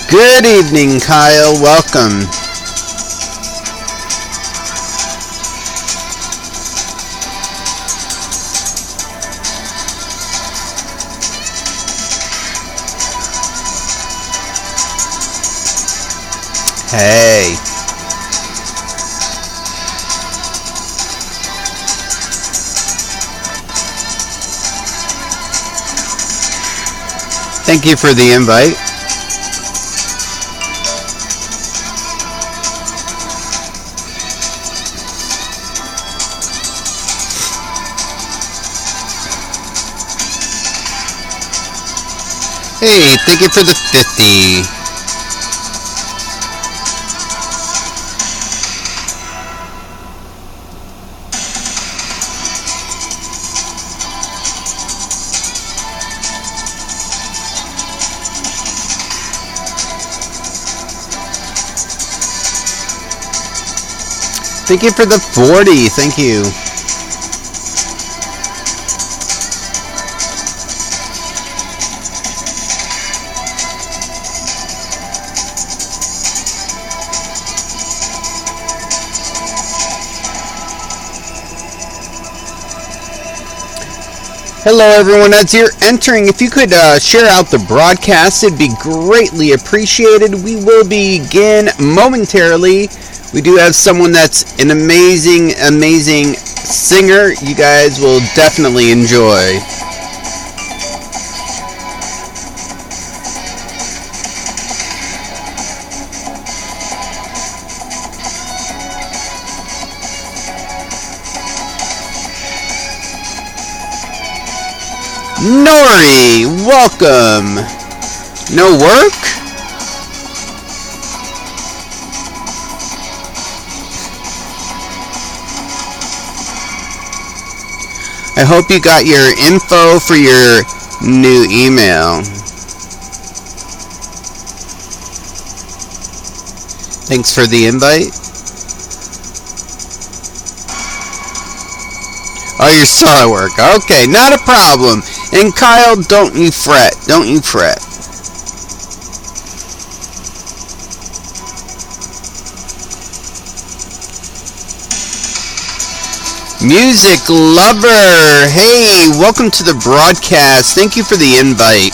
Good evening, Kyle. Welcome. Hey. Thank you for the invite. Hey, thank you for the 50. Thank you for the 40. Thank you. Hello everyone, as you're entering, if you could share out the broadcast, it'd be greatly appreciated. We will begin momentarily. We do have someone that's an amazing singer you guys will definitely enjoy. Nori, welcome. No work? I hope you got your info for your new email. Thanks for the invite. Oh, you're still at work. Okay, not a problem. And Kyle, don't you fret. Don't you fret. Music lover. Hey, welcome to the broadcast. Thank you for the invite.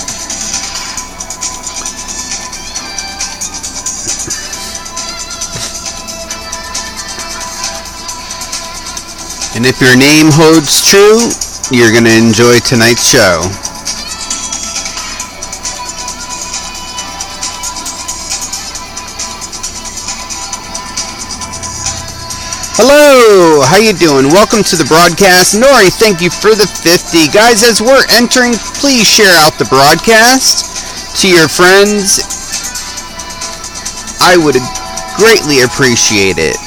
And if your name holds true, you're going to enjoy tonight's show. Hello, how you doing? Welcome to the broadcast. Nori, thank you for the 50. Guys, as we're entering, please share out the broadcast to your friends. I would greatly appreciate it.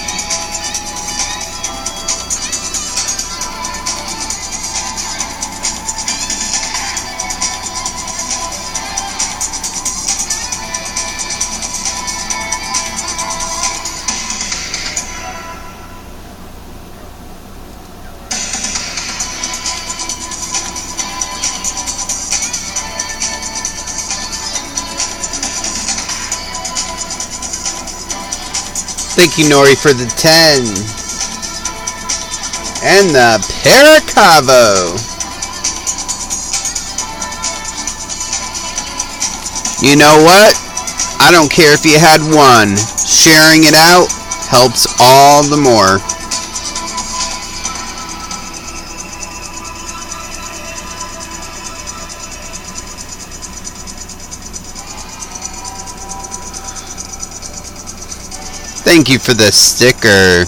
Thank you, Nori, for the 10. And the Paracavo. You know what? I don't care if you had one. Sharing it out helps all the more. Thank you for the sticker.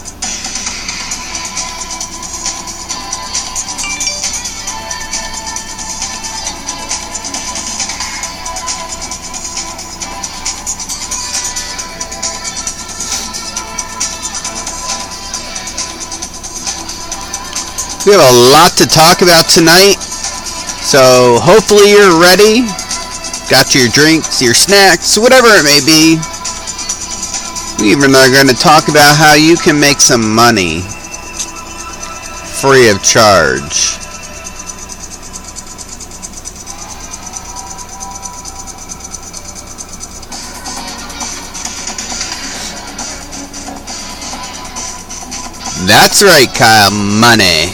We have a lot to talk about tonight, so hopefully you're ready. Got your drinks, your snacks, whatever it may be. We even are going to talk about how you can make some money free of charge. That's right, Kyle. Money.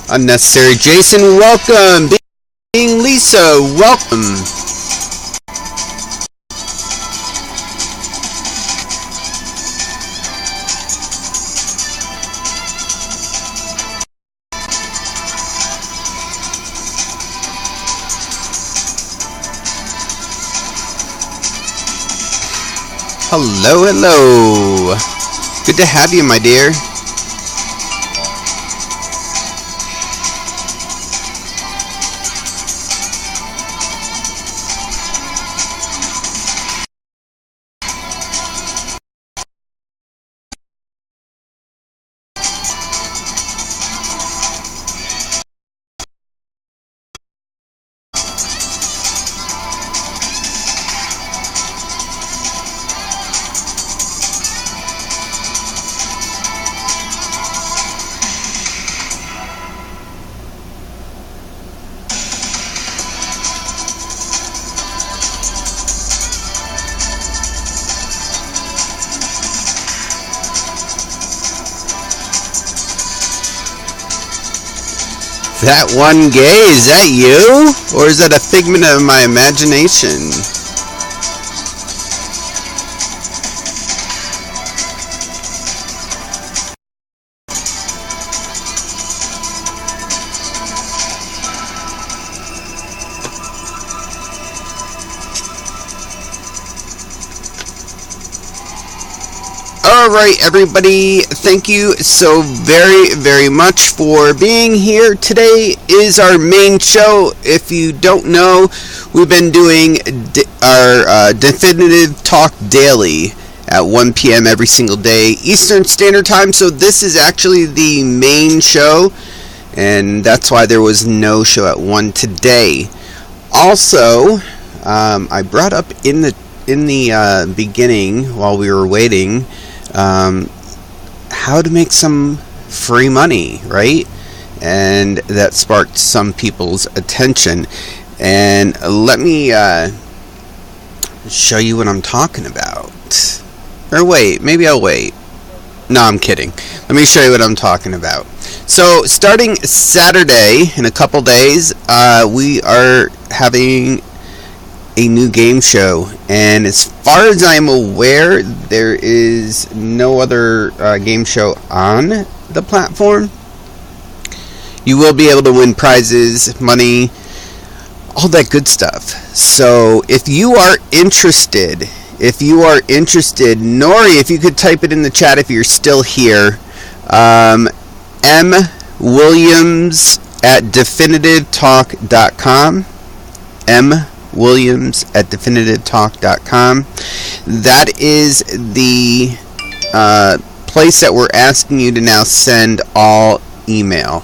Unnecessary Jason, welcome. Being Lisa, welcome. Hello, hello. Good to have you, my dear. That one gay, is that you? Or is that a figment of my imagination? Alright everybody, thank you so very much for being here. Today is our main show. If you don't know, we've been doing our Definitive Talk Daily at 1 p.m. every single day Eastern Standard Time, so this is actually the main show, and that's why there was no show at 1 today. Also, I brought up in the beginning while we were waiting how to make some free money, right? And that sparked some people's attention. And let me show you what I'm talking about. Or wait, maybe I'll wait. No, I'm kidding. Let me show you what I'm talking about. So, starting Saturday, in a couple days, we are having a new game show, and as far as I'm aware, there is no other game show on the platform. You will be able to win prizes, money, all that good stuff. So if you are interested, Nori, if you could type it in the chat if you're still here, M Williams at definitivetalk.com, M Williams at definitivetalk.com. That is the place that we're asking you to now send all email.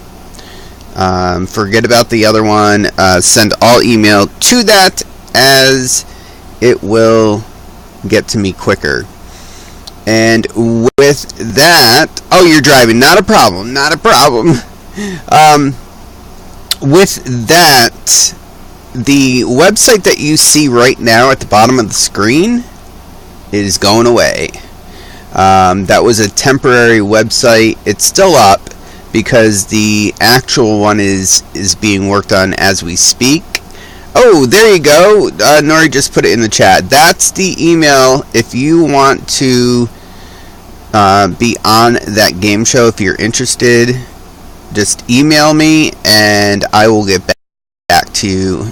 Forget about the other one. Send all email to that, as it will get to me quicker. And with that, oh, you're driving, not a problem. With that, the website that you see right now at the bottom of the screen is going away. That was a temporary website. It's still up because the actual one is being worked on as we speak. Oh, there you go. Nori just put it in the chat. That's the email if you want to be on that game show. If you're interested, just email me and I will get back to you.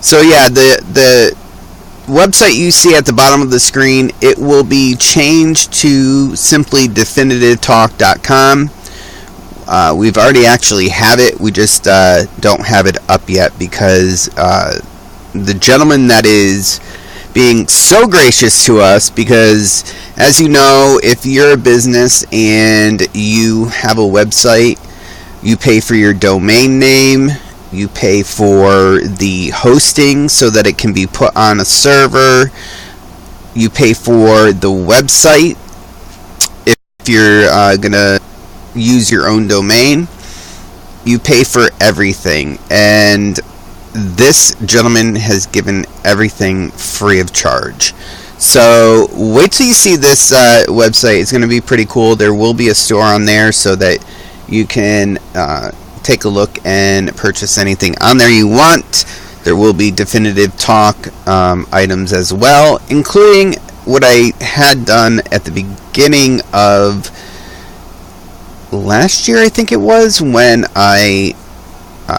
So yeah, the website you see at the bottom of the screen, it will be changed to simply definitivetalk.com. We've already actually have it. We just don't have it up yet because the gentleman that is being so gracious to us, because as you know, if you're a business and you have a website, you pay for your domain name, you pay for the hosting so that it can be put on a server, you pay for the website if you're gonna use your own domain, you pay for everything, and this gentleman has given everything free of charge. So wait till you see this website. It's going to be pretty cool. There will be a store on there so that you can take a look and purchase anything on there you want. There will be definitive talk items as well, including what I had done at the beginning of last year, I think it was, when I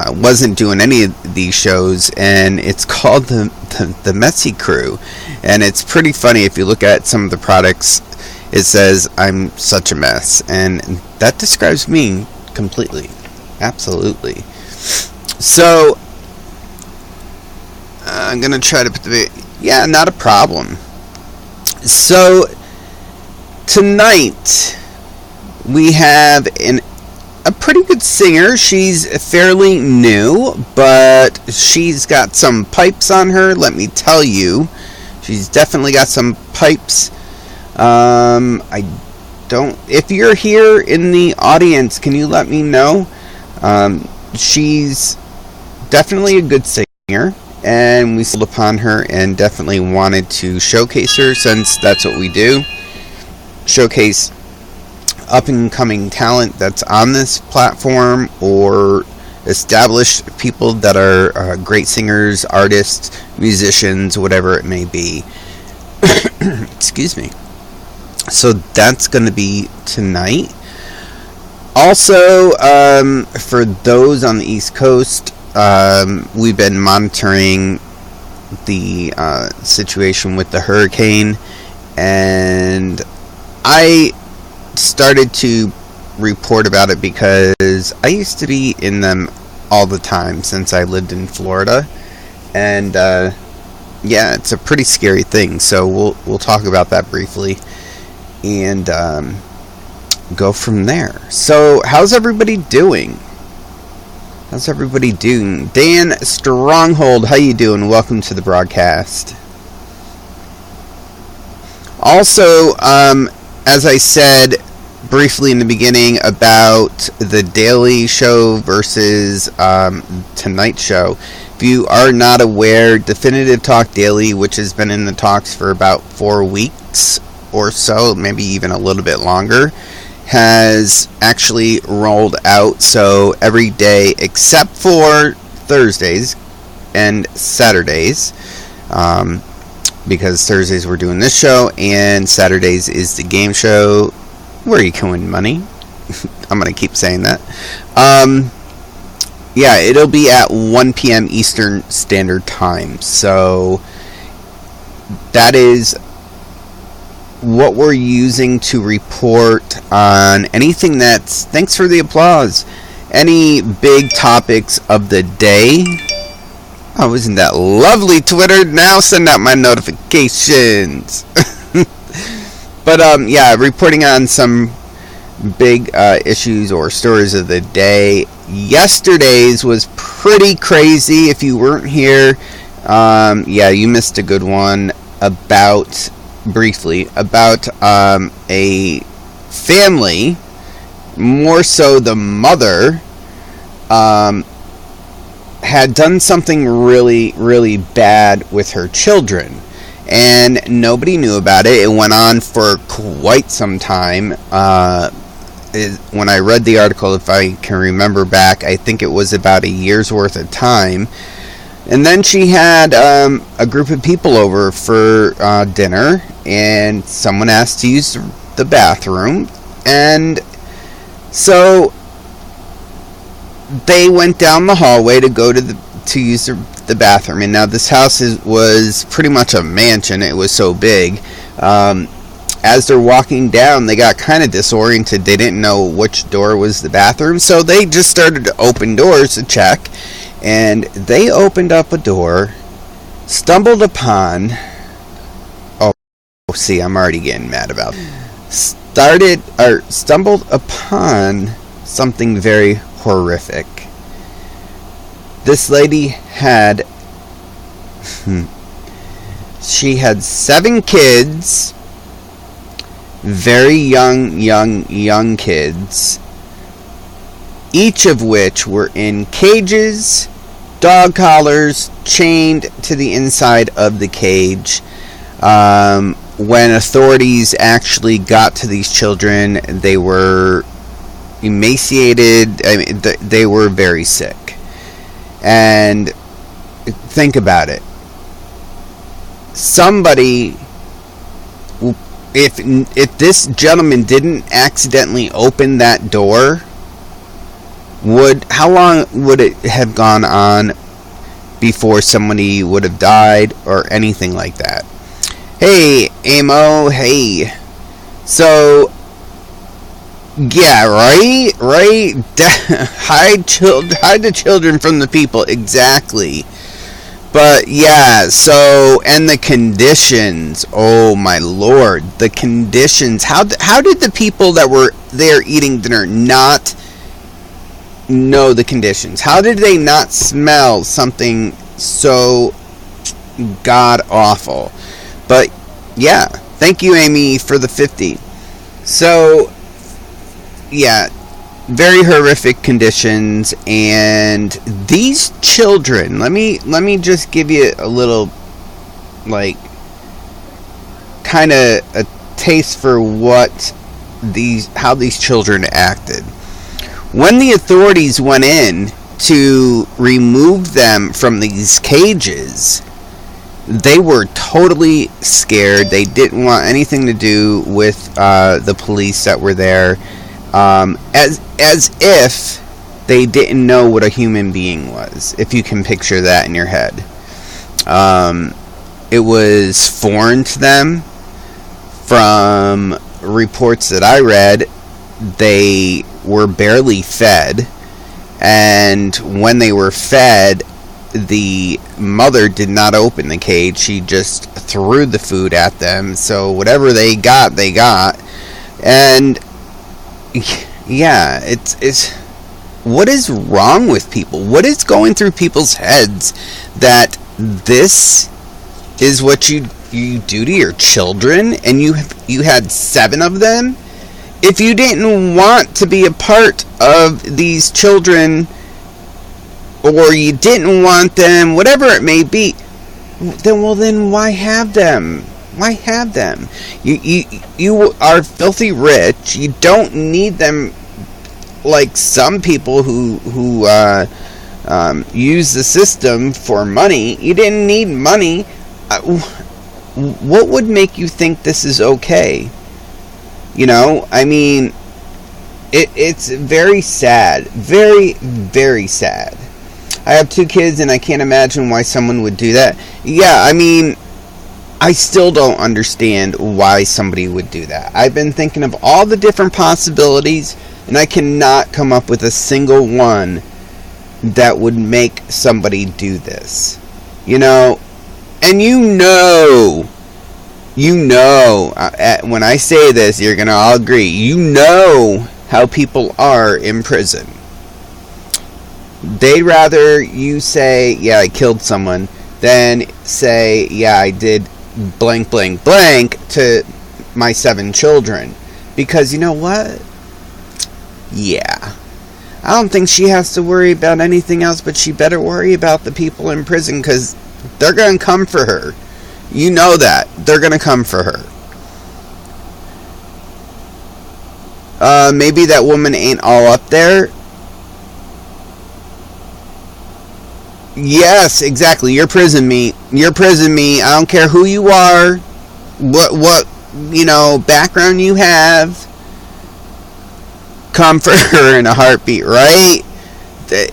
wasn't doing any of these shows, and it's called the Messy Crew, and it's pretty funny. If you look at some of the products, it says I'm such a mess, and that describes me completely, absolutely. So I'm gonna try to put not a problem. So tonight we have a pretty good singer. She's fairly new, but she's got some pipes on her, let me tell you. She's definitely got some pipes. If you're here in the audience, can you let me know? She's definitely a good singer, and we stumbled upon her and definitely wanted to showcase her, since that's what we do. Showcase up-and-coming talent that's on this platform, or established people that are great singers, artists, musicians, whatever it may be. Excuse me. So that's going to be tonight. Also, for those on the East Coast, we've been monitoring the situation with the hurricane, and I started to report about it because I used to be in them all the time since I lived in Florida, and it's a pretty scary thing. So we'll talk about that briefly and go from there. So how's everybody doing? Dan Stronghold, how you doing? Welcome to the broadcast. Also, as I said briefly in the beginning about the Daily Show versus Tonight Show, if you are not aware, Definitive Talk Daily, which has been in the talks for about 4 weeks or so, maybe even a little bit longer, has actually rolled out. So every day except for Thursdays and Saturdays, because Thursdays we're doing this show and Saturdays is the game show where you can win money. I'm going to keep saying that. It'll be at 1 p.m. Eastern Standard Time. So that is what we're using to report on anything that's, thanks for the applause, any big topics of the day. Oh, isn't that lovely, Twitter? Now send out my notifications. But reporting on some big issues or stories of the day. Yesterday's was pretty crazy. If you weren't here, you missed a good one about a family, more so the mother, had done something really, really bad with her children, and nobody knew about it. It went on for quite some time. When I read the article, if I can remember back, I think it was about a year's worth of time. And then she had a group of people over for dinner, and someone asked to use the bathroom, and so they went down the hallway to go to use the bathroom. And now this house was pretty much a mansion. It was so big. as they're walking down, they got kind of disoriented. They didn't know which door was the bathroom, so they just started to open doors to check. And they opened up a door, stumbled upon... Oh, see, I'm already getting mad about it. Stumbled upon something very horrific. This lady had... She had 7 kids, very young kids, each of which were in cages, dog collars, chained to the inside of the cage. When authorities actually got to these children, they were emaciated. I mean, they were very sick. And think about it. Somebody, if this gentleman didn't accidentally open that door, how long would it have gone on before somebody would have died or anything like that? Hey, Amo, hey. So, yeah, right? Hide the children from the people, exactly. But yeah, so, and the conditions, oh my lord, the conditions. How did the people that were there eating dinner not know the conditions? How did they not smell something so god awful? But yeah, thank you, Amy, for the 50. So yeah, very horrific conditions. And these children, let me just give you a little, like, kind of a taste for how these children acted. When the authorities went in to remove them from these cages, they were totally scared. They didn't want anything to do with the police that were there, as if they didn't know what a human being was, if you can picture that in your head. It was foreign to them. From reports that I read, they were barely fed, and when they were fed, the mother did not open the cage. She just threw the food at them, so whatever they got. And yeah, it's what is wrong with people? What is going through people's heads that this is what you do to your children? And you had 7 of them. If you didn't want to be a part of these children, or you didn't want them, whatever it may be, then why have them? Why have them? You are filthy rich. You don't need them like some people who use the system for money. You didn't need money. What would make you think this is okay? You know, I mean, it's very sad. Very, very sad. I have 2 kids, and I can't imagine why someone would do that. Yeah, I mean, I still don't understand why somebody would do that. I've been thinking of all the different possibilities, and I cannot come up with a single one that would make somebody do this. You know, and when I say this, you're going to all agree. You know how people are in prison. They'd rather you say, yeah, I killed someone, than say, yeah, I did blank, blank, blank to my 7 children. Because you know what? Yeah. I don't think she has to worry about anything else, but she better worry about the people in prison, because they're going to come for her. You know that. They're going to come for her. Maybe that woman ain't all up there. Yes, exactly. You're prison meat. You're prison meat. I don't care who you are, what background you have. Come for her in a heartbeat, right?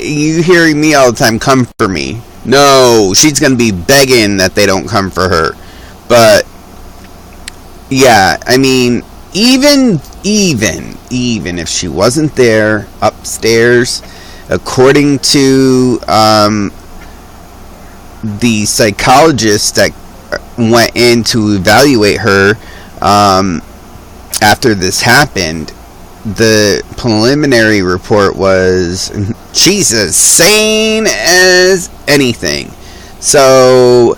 You hear me all the time, come for me. No, she's going to be begging that they don't come for her. But yeah, I mean, even if she wasn't there upstairs, according to the psychologist that went in to evaluate her after this happened, the preliminary report was she's as sane as anything. So,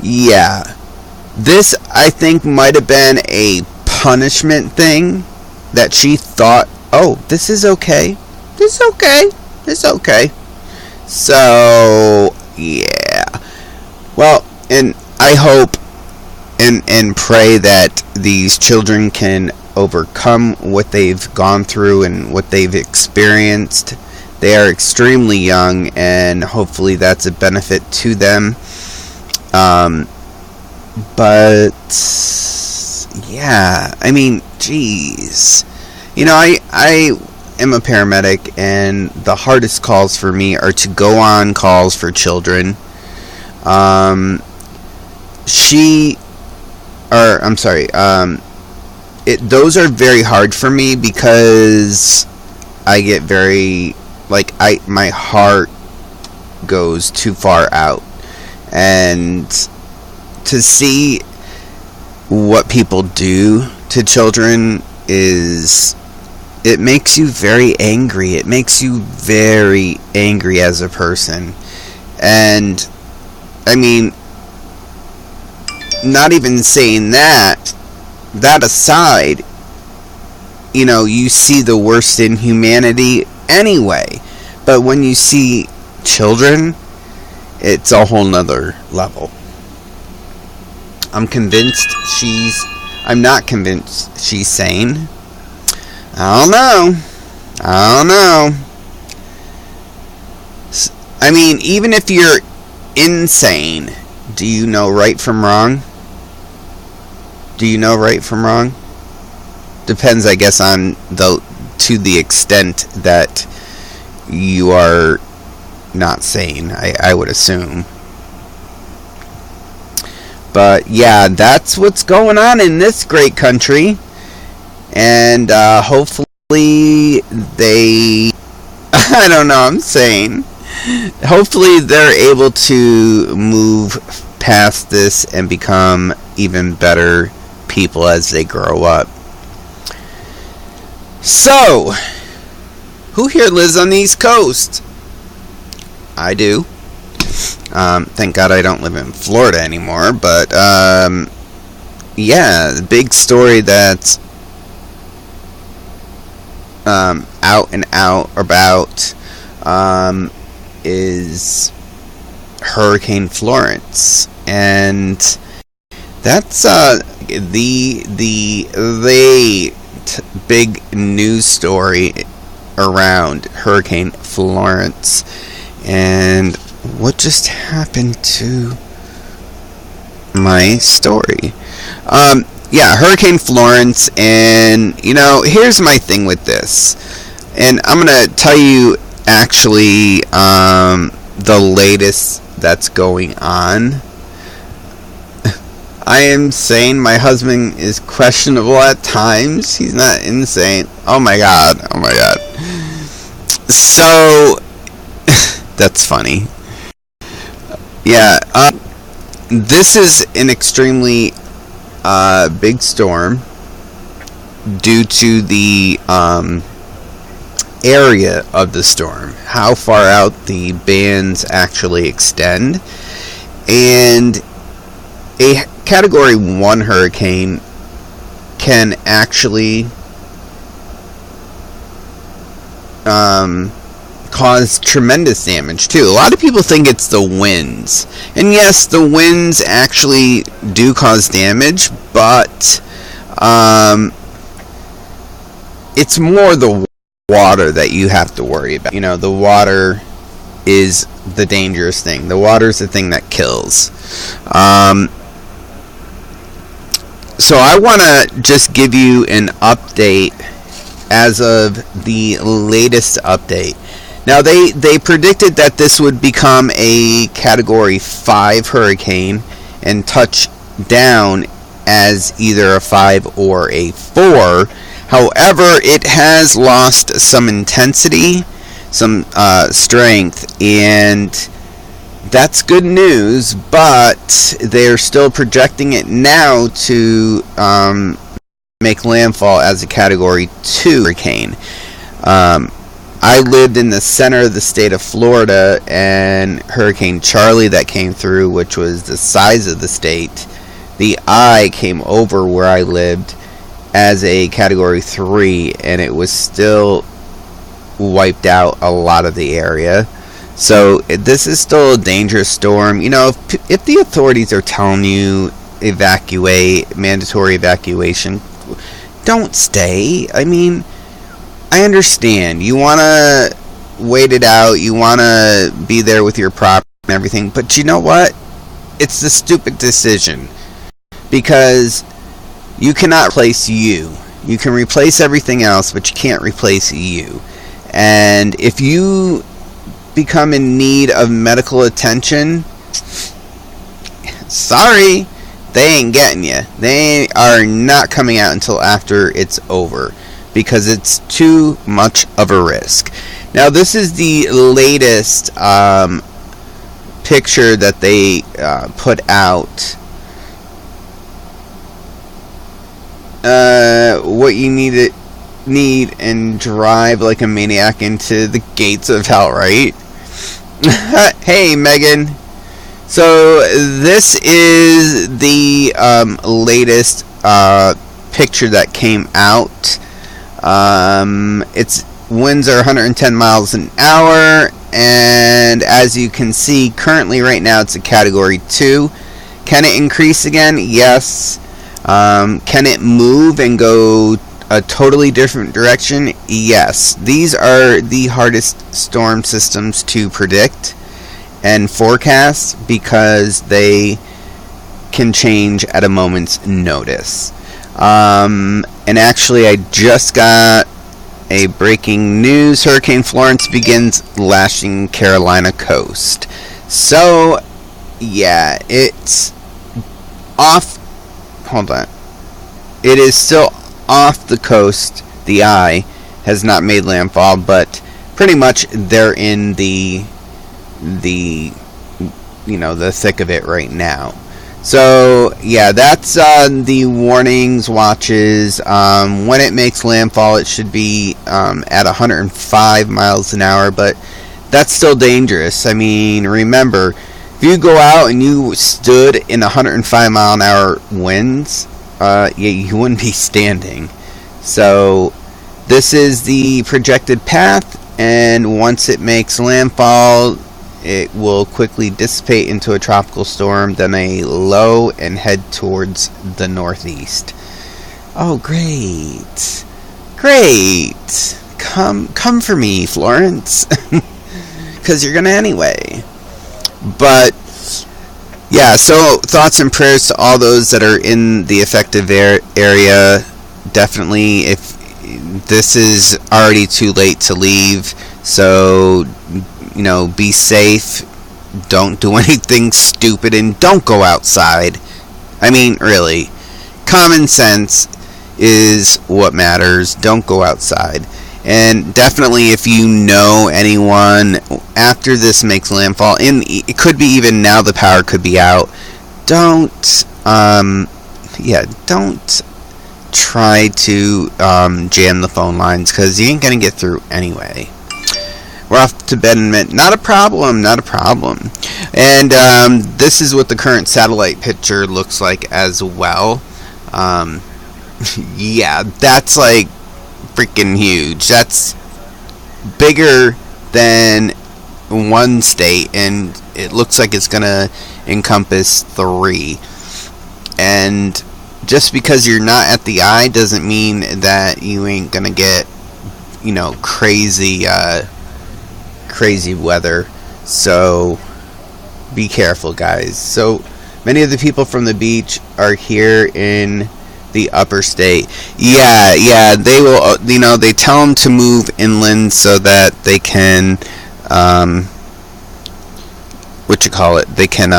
yeah. This, I think, might have been a punishment thing that she thought, oh, this is okay. This is okay. This is okay. So, yeah. Well, and I hope and pray that these children can overcome what they've gone through and what they've experienced. They are extremely young, and hopefully that's a benefit to them. But yeah, I mean, geez, you know, I am a paramedic, and the hardest calls for me are to go on calls for children. Those are very hard for me because I get very, my heart goes too far out, and to see what people do to children it makes you very angry. It makes you very angry as a person. And, I mean, not even saying that aside, you know, you see the worst in humanity anyway. But when you see children, it's a whole nother level. I'm not convinced she's sane. I don't know. I mean, even if you're insane, do you know right from wrong? Do you know right from wrong? Depends, I guess, to the extent that you are not sane, I would assume. But yeah, that's what's going on in this great country. And hopefully I don't know, I'm saying, hopefully they're able to move past this and become even better people as they grow up. So, who here lives on the East Coast? I do. Thank God I don't live in Florida anymore, but yeah, the big story that's out and out about is Hurricane Florence, and that's the big news story around Hurricane Florence. And what just happened to my story? Yeah, Hurricane Florence, and, you know, here's my thing with this. And I'm going to tell you, actually, the latest that's going on. I am saying my husband is questionable at times. He's not insane. Oh my god. So, that's funny. Yeah, this is an extremely big storm due to the area of the storm, how far out the bands actually extend. And a Category 1 hurricane can actually cause tremendous damage too. A lot of people think it's the winds, and yes, the winds actually do cause damage, but it's more the water that you have to worry about. You know, the water is the dangerous thing. The water is the thing that kills. So I want to just give you an update as of the latest update. Now, they predicted that this would become a Category 5 hurricane and touch down as either a 5 or a 4. However, it has lost some intensity, some strength, and that's good news, but they're still projecting it now to make landfall as a Category 2 hurricane. I lived in the center of the state of Florida, and Hurricane Charlie that came through, which was the size of the state, the eye came over where I lived as a Category 3, and it was still wiped out a lot of the area. So this is still a dangerous storm. You know, if the authorities are telling you evacuate, mandatory evacuation, don't stay. I mean, I understand. You want to wait it out. You want to be there with your property and everything. But you know what? It's the stupid decision. Because you cannot replace you. You can replace everything else, but you can't replace you. And if you become in need of medical attention, sorry, they ain't getting you. They are not coming out until after it's over, because it's too much of a risk. Now, this is the latest picture that they put out. What you need and drive like a maniac into the gates of hell, right? Hey, Megan. So this is the latest picture that came out. Its winds are 110 miles an hour, and as you can see, currently right now it's a Category 2. Can it increase again? Yes. Can it move and go a totally different direction? Yes. These are the hardest storm systems to predict and forecast because they can change at a moment's notice. And actually, I just got a breaking news. Hurricane Florence begins lashing Carolina coast. So, yeah, it's off. Hold on. It is still off the coast. The eye has not made landfall, but pretty much they're in the thick of it right now. So yeah, that's the warnings, watches. When it makes landfall, it should be at 105 miles an hour, but that's still dangerous. I mean, remember, if you go out and you stood in 105 mile an hour winds, you wouldn't be standing. So this is the projected path, and once it makes landfall, it will quickly dissipate into a tropical storm, then a low, and head towards the northeast. Oh, great. Great. Come for me, Florence. Because you're going to anyway. But, yeah, so thoughts and prayers to all those that are in the affected area. Definitely, if this is already too late to leave, so be safe, don't do anything stupid, and don't go outside. I mean, really, common sense is what matters. Don't go outside. And definitely, if you know anyone after this makes landfall, and it could be even now the power could be out, don't try to jam the phone lines, because you ain't gonna get through anyway. We're off to bed in a minute. Not a problem. And this is what the current satellite picture looks like as well. Yeah, that's like freaking huge. That's bigger than one state, and it looks like it's gonna encompass 3. And just because you're not at the eye doesn't mean that you ain't gonna get crazy weather. So be careful, guys. So many of the people from the beach are here in the upper state. Yeah, they will, they tell them to move inland so that they can they can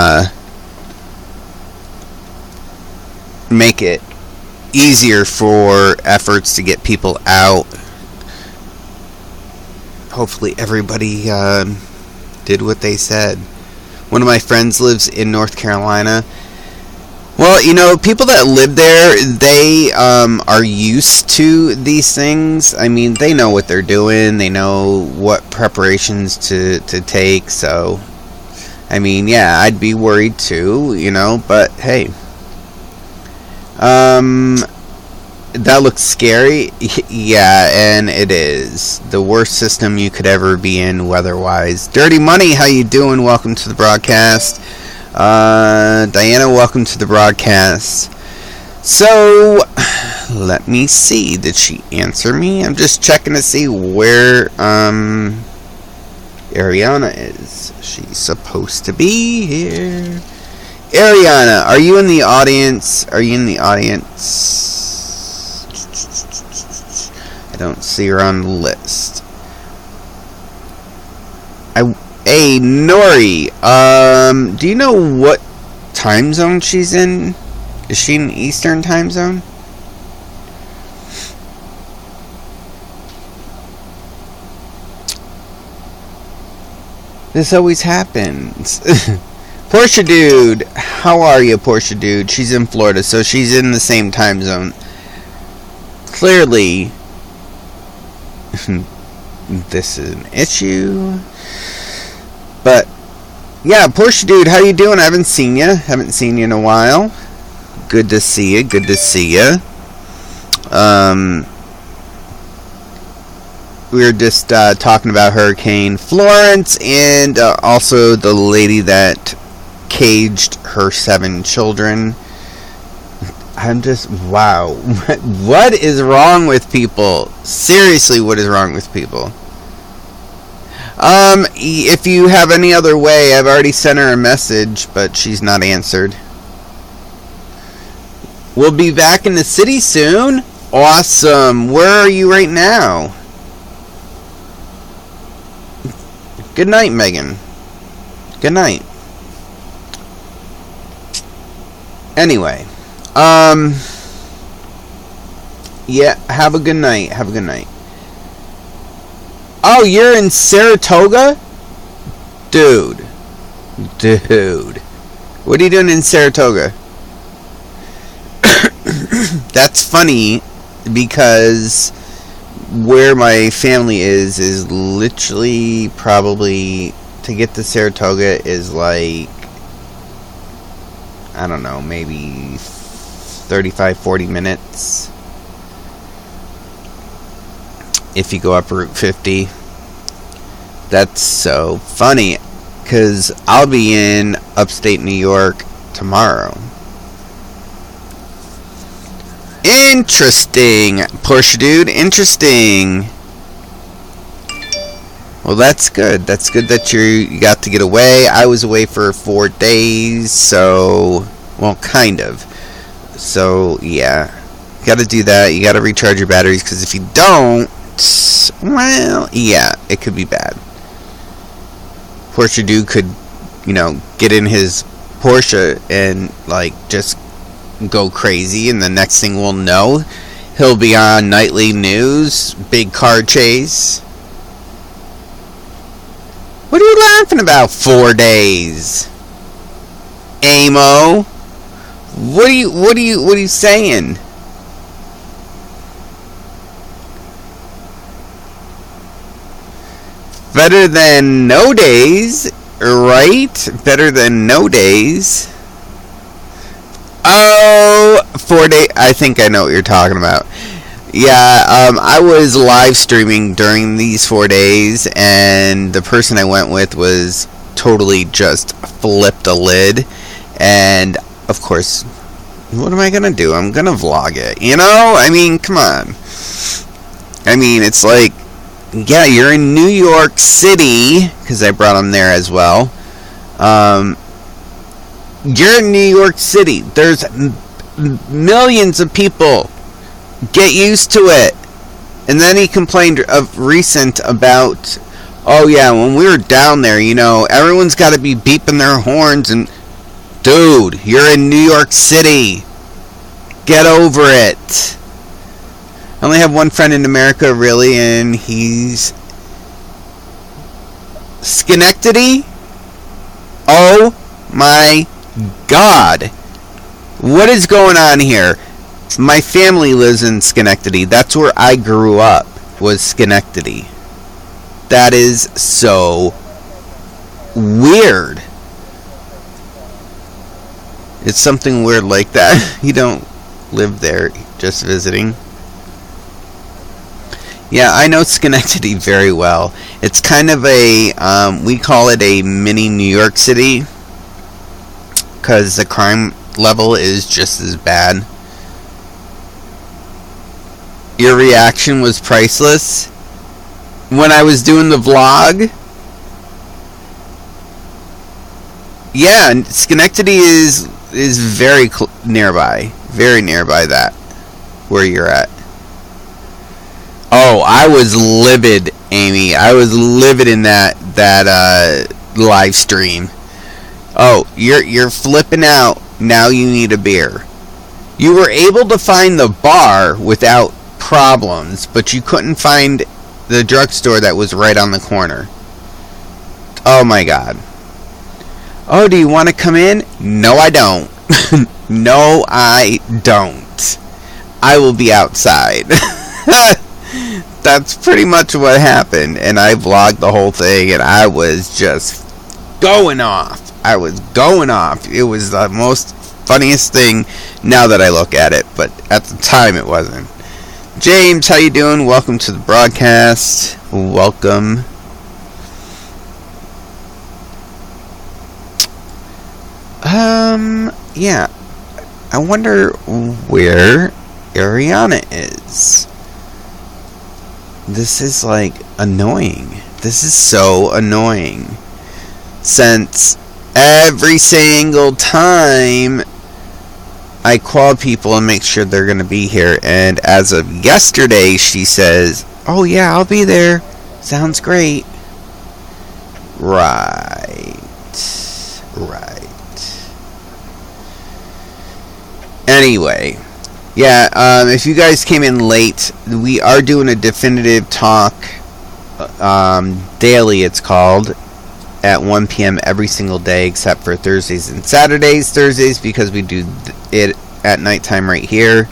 make it easier for efforts to get people out. Hopefully everybody did what they said. One of my friends lives in North Carolina. Well, you know, people that live there, they are used to these things. I mean, they know what they're doing. They know what preparations to take. So, I mean, yeah, I'd be worried too, you know. But, hey. That looks scary. Yeah, and it is. The worst system you could ever be in weather-wise. Dirty Money, how you doing? Welcome to the broadcast. Diana, welcome to the broadcast. So, let me see. Did she answer me? I'm just checking to see where Ariana is. She's supposed to be here. Ariana, are you in the audience? Are you in the audience? I don't see her on the list. Hey, Nori, do you know what time zone she's in? Is she in Eastern time zone? This always happens. Portia Dude, how are you, Portia Dude? She's in Florida, so she's in the same time zone. Clearly, this is an issue. But, yeah, Portia Dude, how you doing? I haven't seen you. Haven't seen you in a while. Good to see you. Good to see you. We were just talking about Hurricane Florence and also the lady that caged her 7 children. I'm just, wow. What is wrong with people? Seriously, what is wrong with people? If you have any other way, I've already sent her a message, but she's not answered. We'll be back in the city soon. Awesome. Where are you right now? Good night, Megan. Good night. Anyway. Yeah, have a good night. Have a good night. Oh, you're in Saratoga? Dude. What are you doing in Saratoga? That's funny because where my family is literally probably to get to Saratoga is like, I don't know, maybe 35-40 minutes if you go up Route 50. That's so funny because I'll be in upstate New York tomorrow. Interesting, Porsche Dude, interesting. Well, that's good. That's good that you got to get away. I was away for 4 days, so, well, kind of. So, yeah, you got to do that. You got to recharge your batteries, because if you don't, well, yeah, it could be bad. Porsche Dude could, you know, get in his Porsche and, like, just go crazy, and the next thing we'll know, he'll be on nightly news, big car chase. What are you laughing about? 4 days, Amo. What are you saying? Better than no days, right? Better than no days. Oh, 4 days. I think I know what you're talking about. Yeah, I was live streaming during these 4 days, and the person I went with was totally just flipped a lid. And, of course, what am I going to do? I'm going to vlog it, you know? I mean, come on. I mean, it's like, yeah, you're in New York City, because I brought him there as well. You're in New York City. There's millions of people. Get used to it. And then he complained of recent about, oh yeah, when we were down there, you know, everyone's got to be beeping their horns. And dude, you're in New York City. Get over it. I only have one friend in America, really, and he's Schenectady. Oh my God. What is going on here? My family lives in Schenectady. That's where I grew up, was Schenectady. That is so weird. It's something weird like that. You don't live there, just visiting. Yeah, I know Schenectady very well. It's kind of a, we call it a mini New York City, because the crime level is just as bad. Your reaction was priceless. When I was doing the vlog, yeah, Schenectady is very nearby that, where you're at. Oh, I was livid, Amy. I was livid in that live stream. Oh, you're flipping out. Now you need a beer. You were able to find the bar without problems, but you couldn't find the drugstore that was right on the corner. Oh my God. Oh, do you want to come in? No, I don't. No, I don't. I will be outside. That's pretty much what happened. And I vlogged the whole thing, and I was just going off. I was going off. It was the most funniest thing now that I look at it, but at the time it wasn't. James, how you doing? Welcome to the broadcast. Welcome. Yeah. I wonder where Ariana is. This is like annoying. This is so annoying. Since every single time I call people and make sure they're going to be here, and as of yesterday she says, oh yeah, I'll be there. Sounds great. Right. Anyway, yeah, if you guys came in late, we are doing a definitive talk daily, it's called, at 1 p.m. every single day except for Thursdays and Saturdays. Thursdays because we do it at nighttime right here,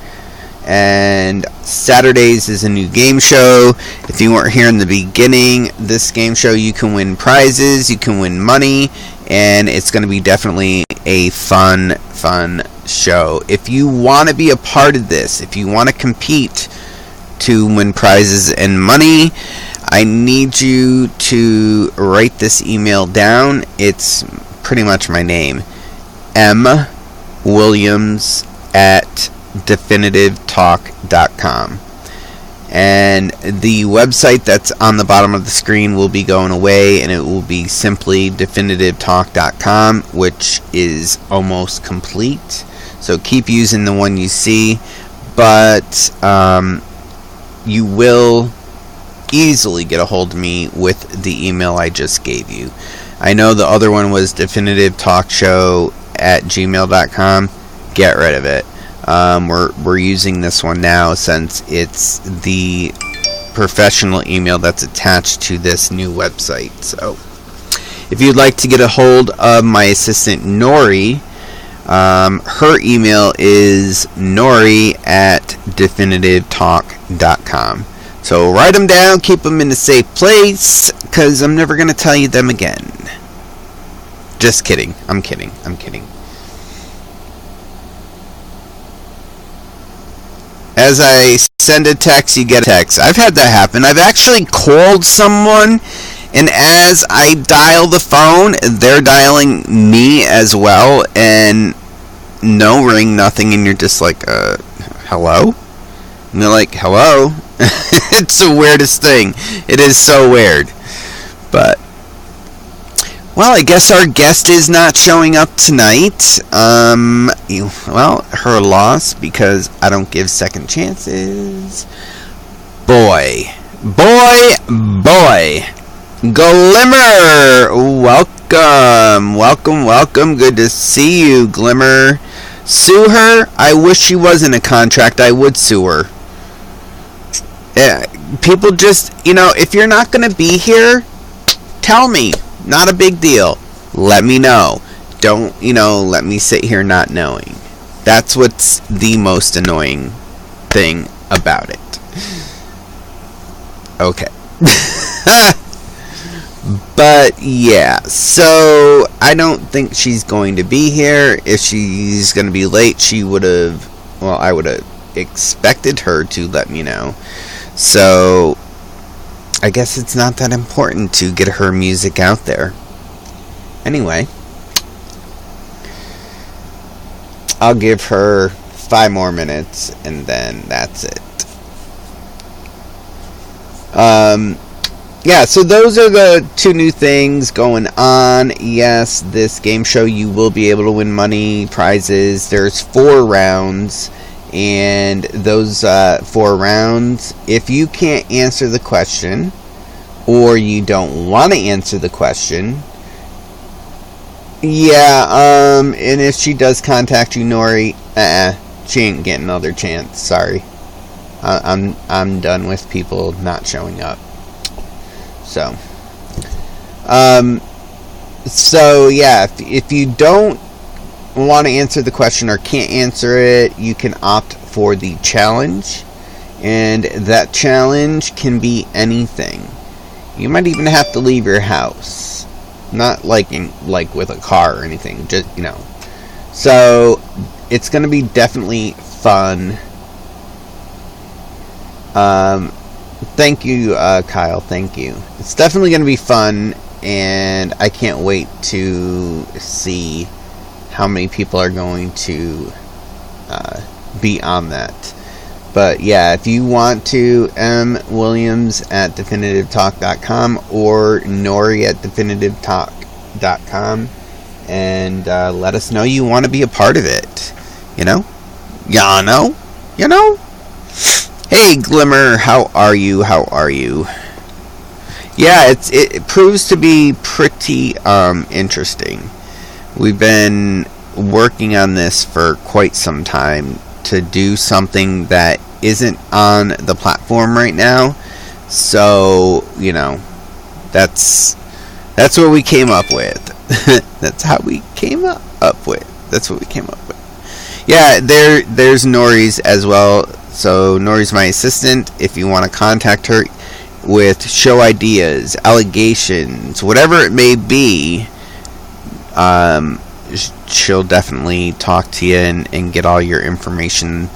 and Saturdays is a new game show. If you weren't here in the beginning, this game show, you can win prizes, you can win money, and it's going to be definitely a fun show. If you want to be a part of this, if you want to compete to win prizes and money, I need you to write this email down. It's pretty much my name, mwilliams@definitivetalk.com. And the website that's on the bottom of the screen will be going away, and it will be simply definitivetalk.com, which is almost complete. So keep using the one you see, but you will easily get a hold of me with the email I just gave you. I know the other one was definitivetalkshow@gmail.com. Get rid of it. We're using this one now since it's the professional email that's attached to this new website. So if you'd like to get a hold of my assistant Nori, her email is nori@definitivetalk.com. So write them down, keep them in a safe place, because I'm never going to tell you them again. Just kidding. I'm kidding. As I send a text, you get a text. I've had that happen. I've actually called someone, and as I dial the phone, they're dialing me as well, and no ring, nothing, and you're just like, hello? And they're like, hello? It's the weirdest thing. It is so weird. But, well, I guess our guest is not showing up tonight. Well, her loss, because I don't give second chances. Boy. Glimmer! Welcome. Good to see you, Glimmer. Sue her? I wish she was in a contract. I would sue her. Yeah, people just, if you're not going to be here, tell me. Not a big deal. Let me know. Don't, let me sit here not knowing. That's what's the most annoying thing about it. Okay. But yeah, so I don't think she's going to be here. If she's going to be late, I would have expected her to let me know. So I guess it's not that important to get her music out there. Anyway, I'll give her 5 more minutes and then that's it. Yeah, so those are the 2 new things going on. Yes, this game show, you will be able to win money, prizes. There's 4 rounds, and those 4 rounds, if you can't answer the question, or you don't want to answer the question, yeah, and if she does contact you, Nori, she ain't getting another chance. Sorry, I'm done with people not showing up. So yeah, if you don't want to answer the question or can't answer it, you can opt for the challenge, and that challenge can be anything. You might even have to leave your house, not like with a car or anything, just So it's going to be definitely fun. Thank you, Kyle. Thank you. It's definitely going to be fun, and I can't wait to see how many people are going to be on that. But yeah, if you want to, mwilliams@definitivetalk.com or nori@definitivetalk.com, and let us know you want to be a part of it. Y'all know? Hey, Glimmer, how are you? Yeah, it proves to be pretty interesting. We've been working on this for quite some time to do something that isn't on the platform right now. So, that's what we came up with. That's what we came up with. Yeah, there's Nori's as well. So Nori's my assistant. If you want to contact her with show ideas, allegations, whatever it may be, she'll definitely talk to you and get all your information.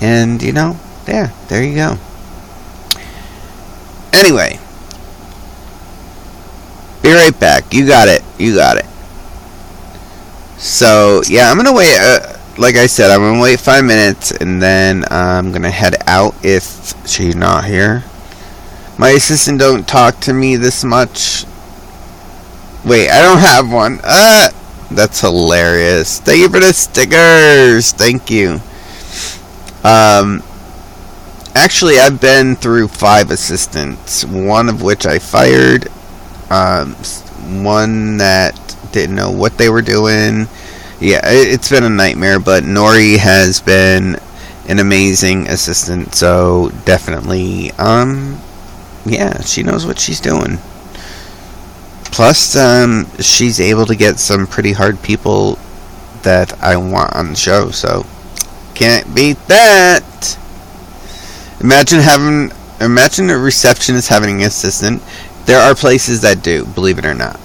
And, there you go. Anyway, be right back. You got it. So, yeah, I'm going to wait... like I said, I'm going to wait 5 minutes, and then I'm going to head out if she's not here. My assistant don't talk to me this much. Wait, I don't have one. That's hilarious. Thank you for the stickers. Thank you. Actually, I've been through 5 assistants, one of which I fired. One that didn't know what they were doing. Yeah, it's been a nightmare, but Nori has been an amazing assistant, so definitely, yeah, she knows what she's doing. Plus, she's able to get some pretty hard people that I want on the show, so can't beat that. Imagine a receptionist having an assistant. There are places that do, believe it or not.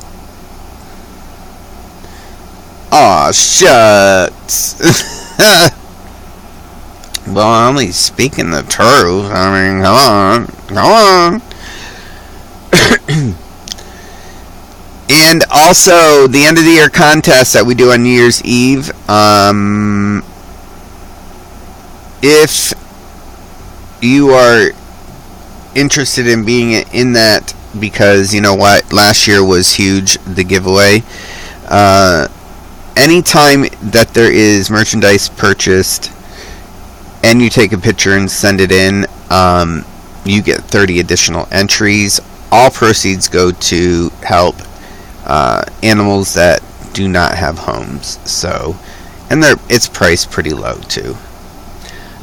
Aw, shucks. Well, I'm only speaking the truth. I mean, come on. And also, the end of the year contest that we do on New Year's Eve. If you are interested in being in that, because you know what, last year was huge, the giveaway. Anytime that there is merchandise purchased and you take a picture and send it in, you get 30 additional entries. All proceeds go to help animals that do not have homes. So And it's priced pretty low too.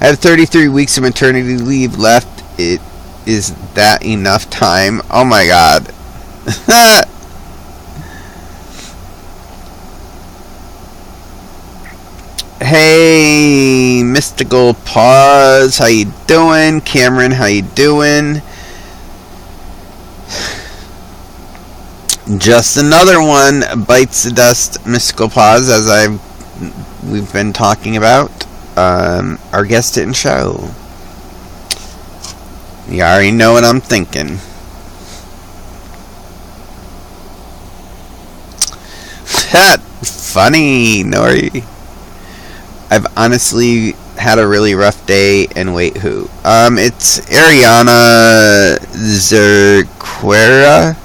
I have 33 weeks of maternity leave left. Is that enough time? Oh my god. Hey, Mystical Pause, how you doing? Cameron, how you doing? Just another one bites the dust. Mystical Pause, as we've been talking about. Our guest didn't show. You already know what I'm thinking. Funny, Nori. I've honestly had a really rough day, and wait, who? It's Ariana Zerquera,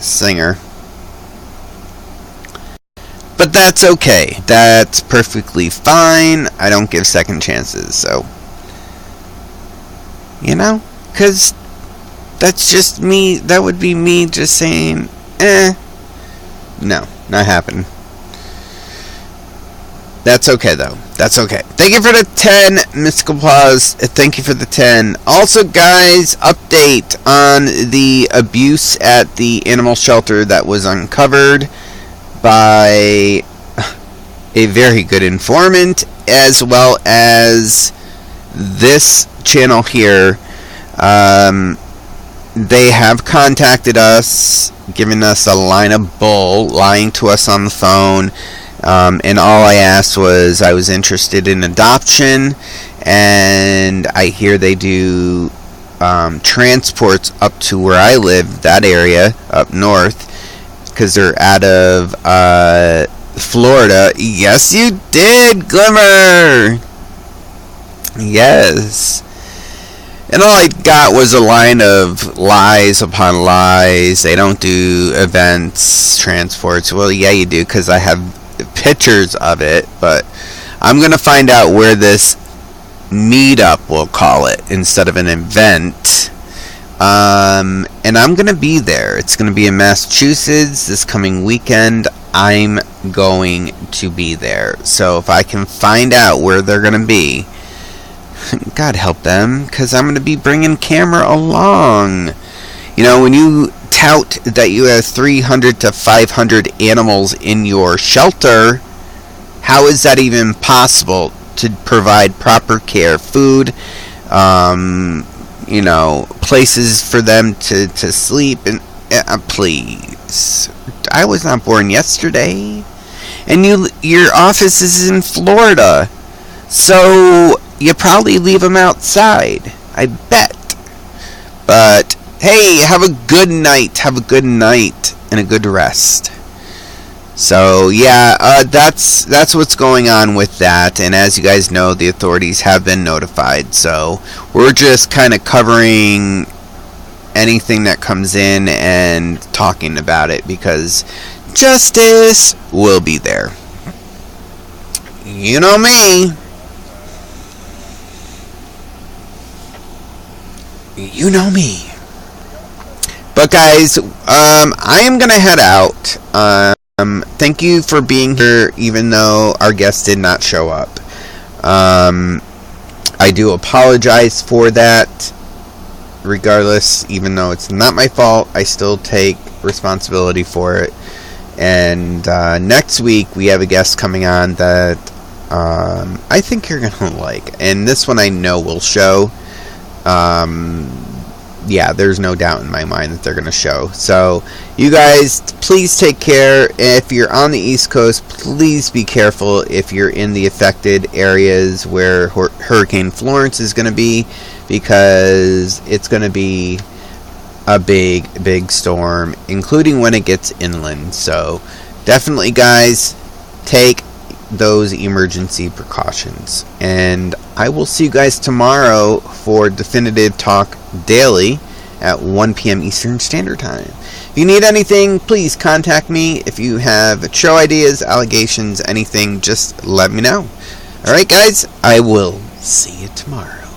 singer. But that's okay. That's perfectly fine. I don't give second chances, so. You know? Because that's just me. That would be me just saying, no, not happening. That's okay, though. That's okay. Thank you for the 10, Mystical Pause. Thank you for the 10. Also, guys, update on the abuse at the animal shelter that was uncovered by a very good informant, as well as this channel here. They have contacted us, giving us a line of bull, lying to us on the phone. And all I asked was I was interested in adoption, and I hear they do transports up to where I live, that area up north, because they're out of Florida. Yes, you did, Glimmer. Yes. And all I got was a line of lies upon lies. They don't do events, transports. Well, yeah, you do, because I have pictures of it, but I'm going to find out where this meetup, we'll call it, instead of an event. And I'm going to be there. It's going to be in Massachusetts this coming weekend. I'm going to be there. So if I can find out where they're going to be, God help them, because I'm going to be bringing camera along. You know, when you tout that you have 300 to 500 animals in your shelter, how is that even possible to provide proper care, food, you know, places for them to sleep, and please, I was not born yesterday, and your office is in Florida, so you probably leave them outside, I bet. But hey, have a good night. Have a good night and a good rest. So yeah, that's what's going on with that. And as you guys know, the authorities have been notified. So we're just kind of covering anything that comes in and talking about it, because justice will be there. You know me. You know me. But guys, I am gonna head out. Thank you for being here, even though our guest did not show up. I do apologize for that. Regardless, even though it's not my fault, I still take responsibility for it. And next week we have a guest coming on that I think you're gonna like, and this one I know will show. Yeah, there's no doubt in my mind that they're going to show. So, you guys, please take care. If you're on the East Coast, please be careful if you're in the affected areas where Hurricane Florence is going to be, because it's going to be a big, big storm, including when it gets inland. So, definitely, guys, take those emergency precautions. And I will see you guys tomorrow for Definitive Talk Daily at 1 p.m. Eastern Standard Time. If you need anything, please contact me. If you have show ideas, allegations, anything, just let me know. Alright guys, I will see you tomorrow.